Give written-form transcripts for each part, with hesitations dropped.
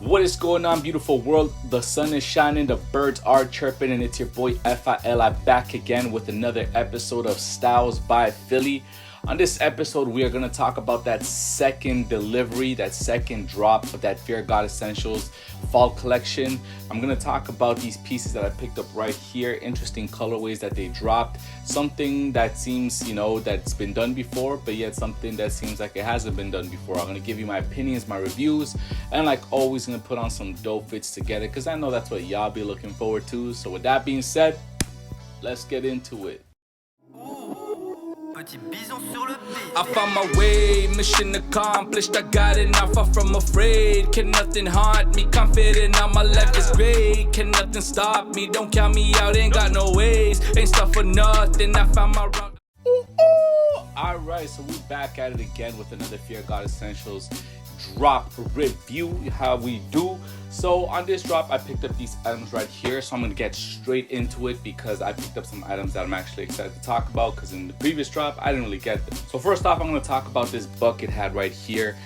What is going on, beautiful world? The sun is shining, the birds are chirping, and it's your boy FILI back again with another episode of Styles by Philly. On this episode, we are going to talk about that second delivery, that second drop of that Fear God Essentials fall collection. I'm going to talk about these pieces that I picked up right here, interesting colorways that they dropped, something that seems, that's been done before, but yet something that seems like it hasn't been done before. I'm going to give you my opinions, my reviews, and like always, going to put on some dope fits together because I know that's what y'all be looking forward to. So with that being said, let's get into it. I found my way, mission accomplished, I got it, now far from afraid. Can nothing haunt me, confident on my left is great. Can nothing stop me, don't count me out, ain't got no ways. Ain't stuff for nothing, I found my route. Alright, so we back at it again with another Fear God Essentials drop review, how we do. So on this drop, I picked up these items right here, so I'm going to get straight into it because I picked up some items that I'm actually excited to talk about because in the previous drop I didn't really get them. So first off, I'm going to talk about this bucket hat right here.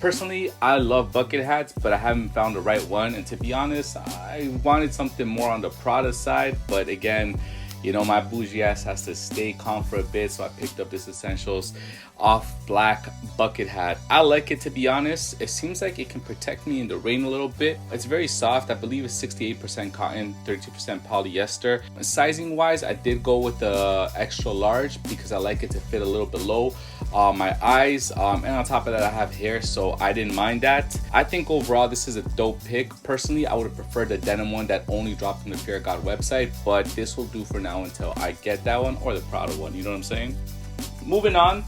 Personally, I love bucket hats, but I haven't found the right one, and to be honest, I wanted something more on the Prada side, but again, my bougie ass has to stay calm for a bit, so I picked up this Essentials off black bucket hat. I like it, to be honest. It seems like it can protect me in the rain a little bit. It's very soft. I believe it's 68% cotton, 32% polyester. And sizing wise, I did go with the extra large because I like it to fit a little bit low my eyes, and on top of that I have hair, so I didn't mind that. I think overall this is a dope pick. Personally, I would have preferred the denim one that only dropped from the Fear God website, but this will do for now until I get that one or the Prada one, you know what I'm saying? Moving on,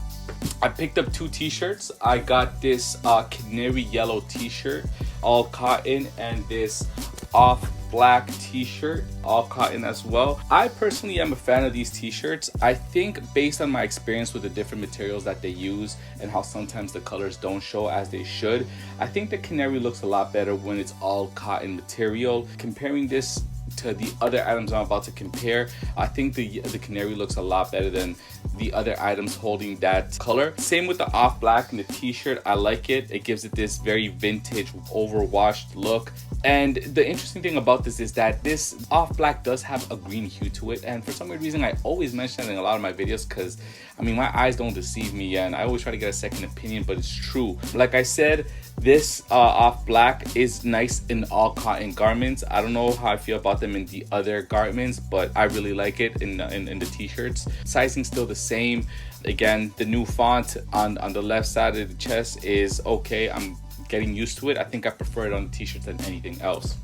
I picked up two t-shirts. I got this canary yellow t-shirt, all cotton, and this off black t-shirt, all cotton as well. I personally am a fan of these t-shirts. I think based on my experience with the different materials that they use and how sometimes the colors don't show as they should, I think the canary looks a lot better when it's all cotton material. Comparing this to the other items I'm about to compare, I think the canary looks a lot better than the other items holding that color. Same with the off black and the t-shirt. I like it. It gives it this very vintage overwashed look. And the interesting thing about this is that this off black does have a green hue to it, and for some weird reason I always mention it in a lot of my videos because my eyes don't deceive me and I always try to get a second opinion, but it's true. Like I said, this off black is nice in all cotton garments. I don't know how I feel about them in the other garments, but I really like it in the t-shirts. Sizing still the same. Again, the new font on the left side of the chest is okay. I'm getting used to it. I think I prefer it on the t-shirts than anything else.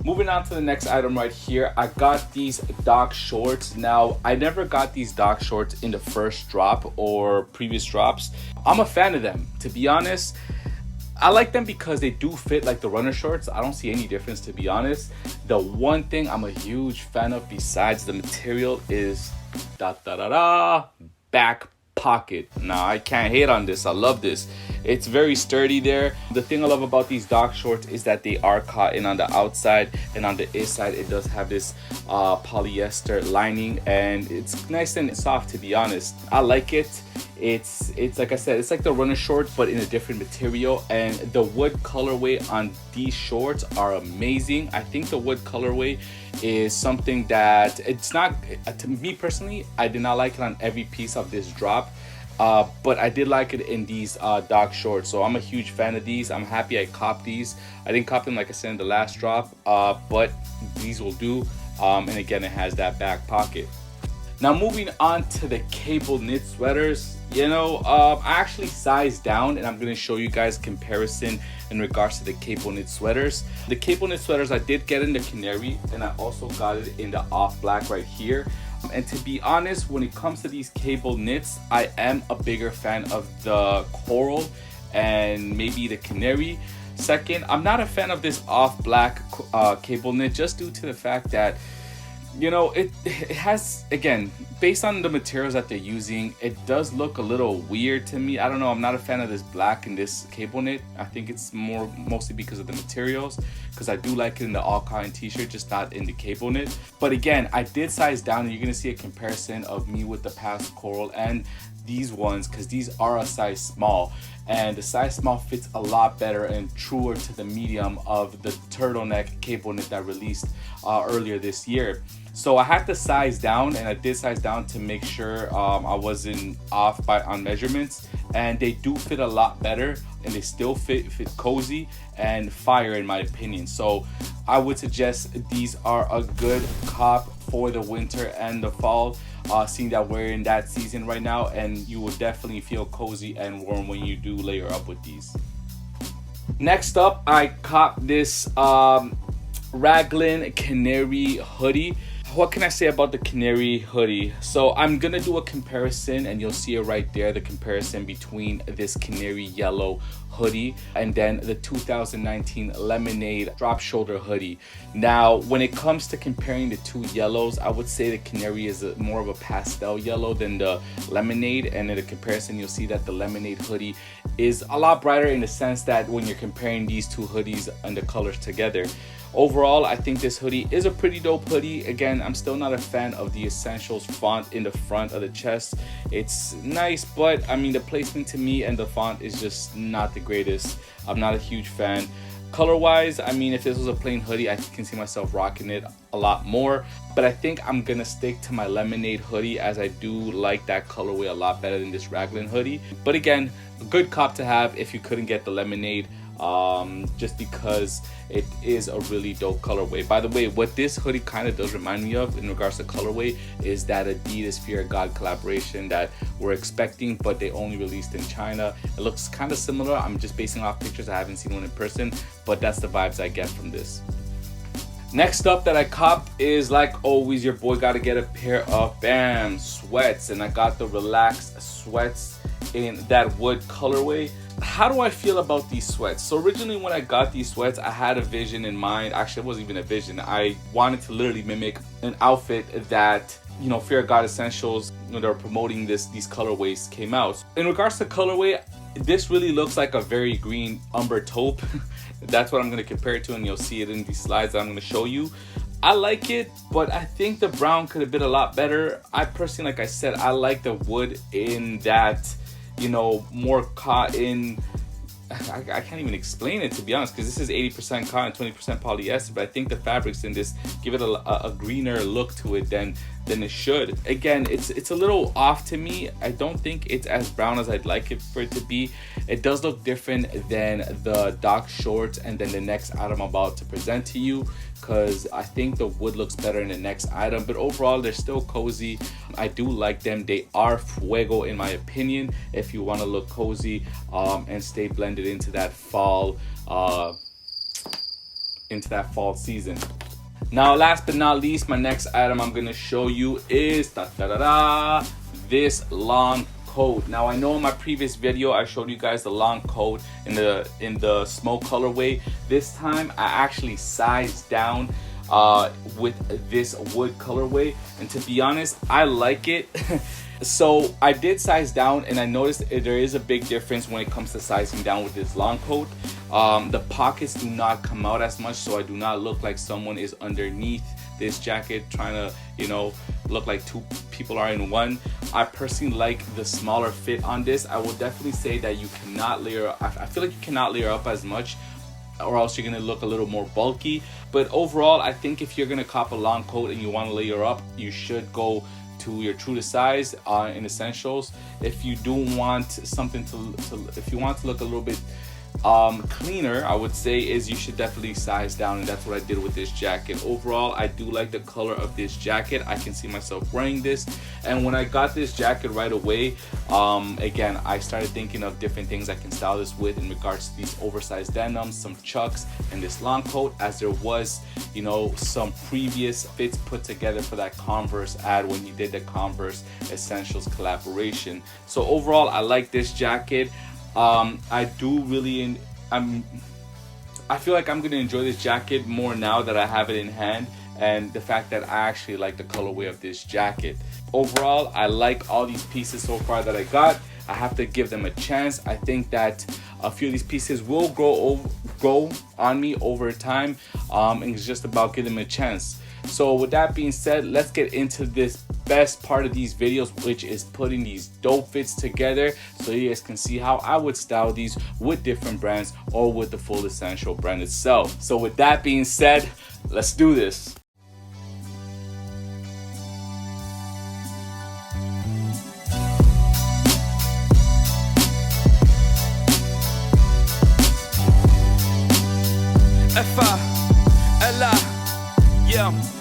Moving on to the next item right here, I got these dock shorts. Now, I never got these dock shorts in the first drop or previous drops. I'm a fan of them, to be honest. I like them because they do fit like the runner shorts. I don't see any difference, to be honest. The one thing I'm a huge fan of besides the material is back pocket. Now, I can't hate on this. I love this. It's very sturdy there. The thing I love about these dock shorts is that they are cotton on the outside, and on the inside it does have this polyester lining, and it's nice and soft, to be honest. I like it. It's like I said, it's like the runner shorts but in a different material, and the wood colorway on these shorts are amazing. I think the wood colorway is something that it's not, to me personally, I did not like it on every piece of this drop, but I did like it in these dock shorts, so I'm a huge fan of these. I'm happy I copped these. I didn't cop them like I said in the last drop, but these will do, and again, it has that back pocket. Now moving on to the cable knit sweaters, I actually sized down, and I'm going to show you guys a comparison in regards to the cable knit sweaters. The cable knit sweaters I did get in the canary, and I also got it in the off black right here. And to be honest, when it comes to these cable knits, I am a bigger fan of the coral and maybe the canary. Second, I'm not a fan of this off black cable knit just due to the fact that it has, again, based on the materials that they're using, it does look a little weird to me. I don't know, I'm not a fan of this black and this cable knit. I think it's mostly because of the materials, because I do like it in the all cotton t-shirt, just not in the cable knit. But again, I did size down, and you're gonna see a comparison of me with the past coral and these ones, because these are a size small. and the size small fits a lot better and truer to the medium of the turtleneck cable knit that released earlier this year. So I had to size down, and I did size down to make sure I wasn't off on measurements, and they do fit a lot better, and they still fit cozy and fire in my opinion. So I would suggest these are a good cop for the winter and the fall, seeing that we're in that season right now, and you will definitely feel cozy and warm when you do layer up with these. Next up, I copped this Raglan Canary hoodie. What can I say about the Canary hoodie? So I'm gonna do a comparison, and you'll see it right there, the comparison between this Canary yellow hoodie and then the 2019 Lemonade drop shoulder hoodie. Now, when it comes to comparing the two yellows, I would say the Canary is more of a pastel yellow than the Lemonade, and in the comparison you'll see that the Lemonade hoodie is a lot brighter in the sense that when you're comparing these two hoodies and the colors together. Overall, I think this hoodie is a pretty dope hoodie. Again, I'm still not a fan of the Essentials font in the front of the chest. It's nice, but I mean, the placement to me and the font is just not the greatest. I'm not a huge fan. Color wise, I mean, if this was a plain hoodie, I can see myself rocking it a lot more, but I think I'm gonna stick to my Lemonade hoodie, as I do like that colorway a lot better than this Raglan hoodie. But again, a good cop to have if you couldn't get the Lemonade, just because it is a really dope colorway. By the way, what this hoodie kind of does remind me of in regards to colorway is that Adidas Fear of God collaboration that we're expecting, but they only released in China. It looks kind of similar. I'm just basing off pictures. I haven't seen one in person, but that's the vibes I get from this. Next up that I copped is, like always, your boy got to get a pair of sweats, and I got the relaxed sweats in that wood colorway. How do I feel about these sweats? So originally when I got these sweats, I had a vision in mind. Actually, it wasn't even a vision. I wanted to literally mimic an outfit that, you know, Fear of God Essentials, when they were promoting these colorways came out. In regards to colorway, this really looks like a very green umber taupe. That's what I'm going to compare it to, and you'll see it in these slides that I'm going to show you. I like it, but I think the brown could have been a lot better. I personally, like I said, I like the wood in that, you know, more cotton. I can't even explain it, to be honest, because this is 80% cotton, 20% polyester, but I think the fabrics in this give it a greener look to it than it should. Again, it's a little off to me. I don't think it's as brown as I'd like it for it to be. It does look different than the dock shorts and then the next item I'm about to present to you, because I think the wood looks better in the next item, but overall they're still cozy. I do like them. They are fuego in my opinion if you want to look cozy and stay blended into that fall season. Now, last but not least, my next item I'm gonna show you is this long coat. Now, I know in my previous video I showed you guys the long coat in the smoke colorway. This time I actually sized down with this wood colorway, and to be honest, I like it. So I did size down, and I noticed there is a big difference when it comes to sizing down with this long coat. The pockets do not come out as much, so I do not look like someone is underneath this jacket trying to, you know, look like two people are in one. I personally like the smaller fit on this. I will definitely say that you cannot layer up. I feel like you cannot layer up as much, or else you're gonna look a little more bulky. But overall, I think if you're gonna cop a long coat and you want to layer up, you should go to your true to size in Essentials. If you do want something if you want to look a little bit cleaner, I would say is you should definitely size down, and that's what I did with this jacket. Overall, I do like the color of this jacket. I can see myself wearing this, and when I got this jacket right away, again, I started thinking of different things I can style this with in regards to these oversized denims, some chucks, and this long coat, as there was, you know, some previous fits put together for that Converse ad when he did the Converse Essentials collaboration. So overall, I like this jacket. I do really, I feel like I'm gonna enjoy this jacket more now that I have it in hand, and the fact that I actually like the colorway of this jacket. Overall, I like all these pieces so far that I got. I have to give them a chance. I think that a few of these pieces will grow on me over time, and it's just about giving them a chance. So with that being said, let's get into this best part of these videos, which is putting these dope fits together so you guys can see how I would style these with different brands or with the full Essential brand itself. So with that being said, let's do this. F-I-L-I, yeah.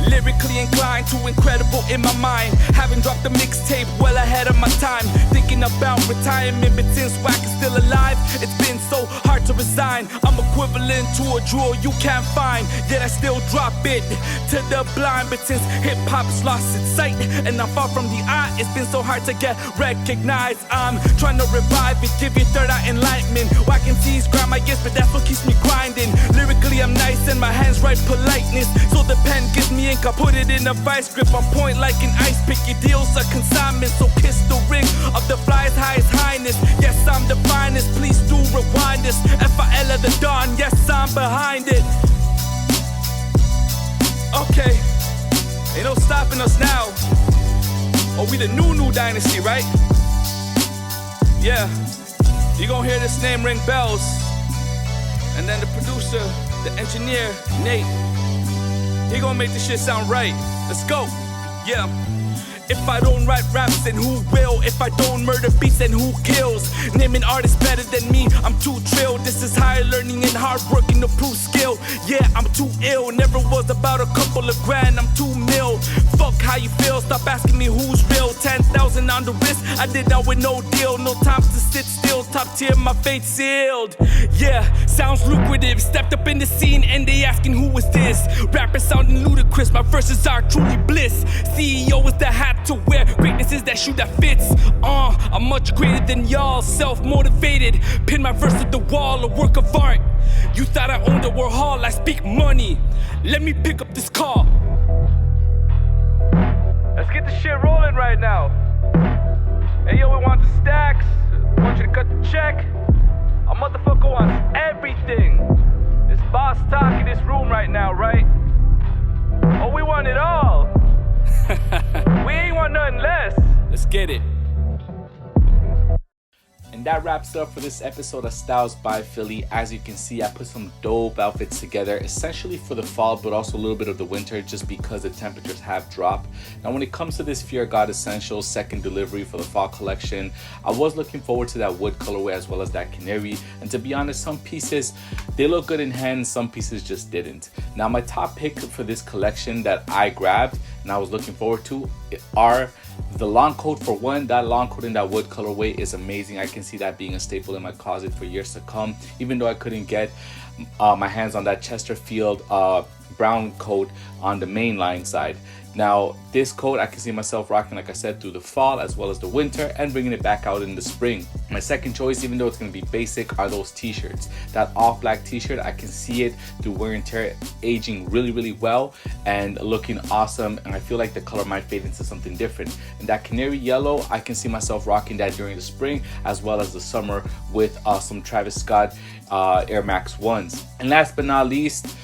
Lyrically inclined to incredible in my mind. Having dropped the mixtape well ahead of my time. Thinking about retirement, but since Wack is still alive, it's been so hard to resign. I'm equivalent to a jewel you can't find, yet I still drop it to the blind. But since hip-hop's lost its sight and I'm far from the eye, it's been so hard to get recognized. I'm trying to revive it, give you third eye enlightenment. Wack MCs grind my gears, but that's what keeps me grinding. Lyrically I'm nice and my hands write politeness, so the pen gives me ink, I put it in a vice grip on point like an ice pick. Your deals are consignment, so kiss the ring of the fly's highest highness. Yes, I'm the finest, please do rewind this. F-I-L of the dawn, yes, I'm behind it. Okay, ain't no stopping us now. Oh, we the new dynasty, right? Yeah, you gon' hear this name ring bells. And then the producer, the engineer, Nate, he gon' make this shit sound right. Let's go. Yeah. If I don't write raps, then who will? If I don't murder beats, then who kills? Name an artist better than me, I'm too drilled. This is higher learning and hard working to prove skill. Yeah, I'm too ill, never was about a couple of grand, I'm too mil. Fuck how you feel, stop asking me who's real. 10,000 on the wrist, I did that with no deal. No time to sit still, top tier, my fate sealed. Yeah, sounds lucrative, stepped up in the scene and they asking who is this? Rappers sounding ludicrous, my verses are truly bliss. CEO is the hat to wear, greatness is that shoe that fits. I'm much greater than y'all, self-motivated. Pin my verse to the wall, a work of art. You thought I owned a Warhol, I speak money. Let me pick up this call. Let's get the shit rolling right now. Hey yo, we want the stacks, we want you to cut the check. A motherfucker wants everything. This boss talk in this room right now, right? Oh, we want it all. We ain't want nothing less. Let's get it. And that wraps up for this episode of Styles by Philly. As you can see, I put some dope outfits together, essentially for the fall, but also a little bit of the winter, just because the temperatures have dropped. Now, when it comes to this Fear God Essentials second delivery for the fall collection, I was looking forward to that wood colorway as well as that canary. And to be honest, some pieces, they look good in hand, some pieces just didn't. Now, my top pick for this collection that I grabbed and I was looking forward to are the long coat. For one, that long coat in that wood colorway is amazing. I can see that being a staple in my closet for years to come, even though I couldn't get my hands on that Chesterfield brown coat on the mainline side. Now, this coat I can see myself rocking, like I said, through the fall as well as the winter and bringing it back out in the spring. My second choice, even though it's going to be basic, are those t-shirts. That all black t-shirt, I can see it through wear and tear aging really well and looking awesome, and I feel like the color might fade into something different. And that canary yellow, I can see myself rocking that during the spring as well as the summer with some Travis Scott Air Max 1s. And last but not least,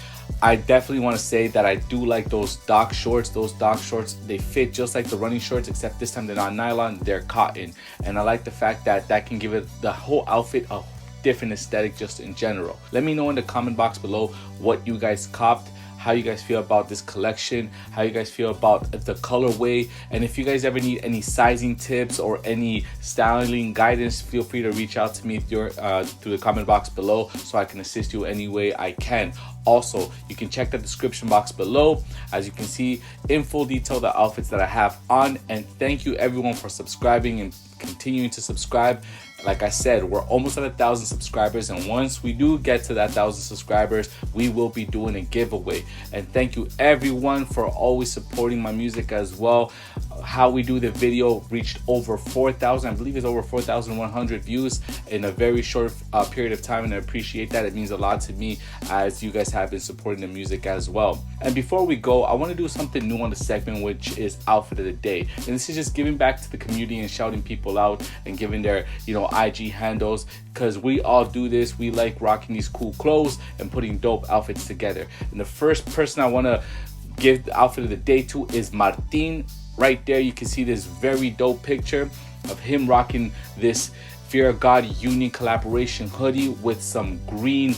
I definitely want to say that I do like those dock shorts. Those dock shorts, they fit just like the running shorts, except this time they're not nylon, they're cotton. And I like the fact that that can give it the whole outfit a different aesthetic just in general. Let me know in the comment box below what you guys copped, how you guys feel about this collection, how you guys feel about the colorway, and if you guys ever need any sizing tips or any styling guidance, feel free to reach out to me through the comment box below so I can assist you any way I can. Also, you can check the description box below. As you can see, in full detail, the outfits that I have on. And thank you everyone for subscribing and continuing to subscribe. Like I said, we're almost at 1,000 subscribers, and once we do get to that 1,000 subscribers, we will be doing a giveaway. And thank you everyone for always supporting my music as well. How we do the video reached over 4,000, I believe it's over 4,100 views in a very short period of time, and I appreciate that. It means a lot to me as you guys have been supporting the music as well. And before we go, I want to do something new on the segment, which is outfit of the day. And this is just giving back to the community and shouting people out and giving their, IG handles, because we all do this. We like rocking these cool clothes and putting dope outfits together. And the first person I want to give the outfit of the day to is Martin Right there, you can see this very dope picture of him rocking this Fear of God Union collaboration hoodie with some green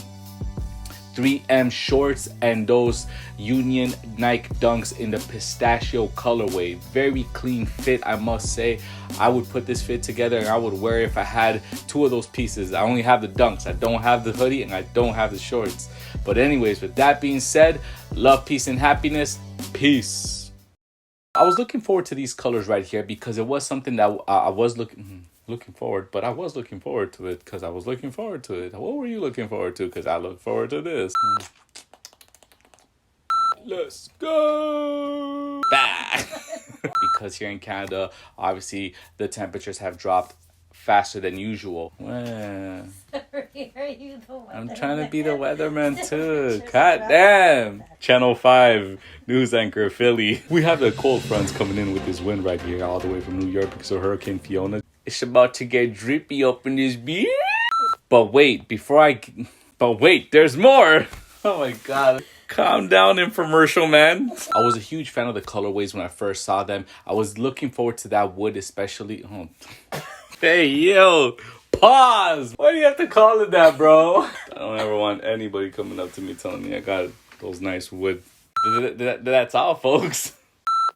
3M shorts and those Union Nike Dunks in the pistachio colorway. Very clean fit, I must say. I would put this fit together and I would wear it if I had two of those pieces. I only have the Dunks, I don't have the hoodie, and I don't have the shorts. But anyways, with that being said, love, peace, and happiness. Peace. I was looking forward to these colors right here because it was something that I was looking forward to it because I was looking forward to it. What were you looking forward to? Because I look forward to this. Let's go. Bah. Because here in Canada, obviously the temperatures have dropped faster than usual. Sorry, are you the weatherman? I'm trying to be the weatherman too. God damn. Channel 5 news anchor Philly. We have the cold fronts coming in with this wind right here all the way from New York because of Hurricane Fiona. It's about to get drippy up in this beer. But wait, there's more. Oh my God. Calm down, infomercial man. I was a huge fan of the colorways when I first saw them. I was looking forward to that wood especially. Oh. Hey, yo, pause. Why do you have to call it that, bro? I don't ever want anybody coming up to me telling me I got those nice wood. That's all, folks.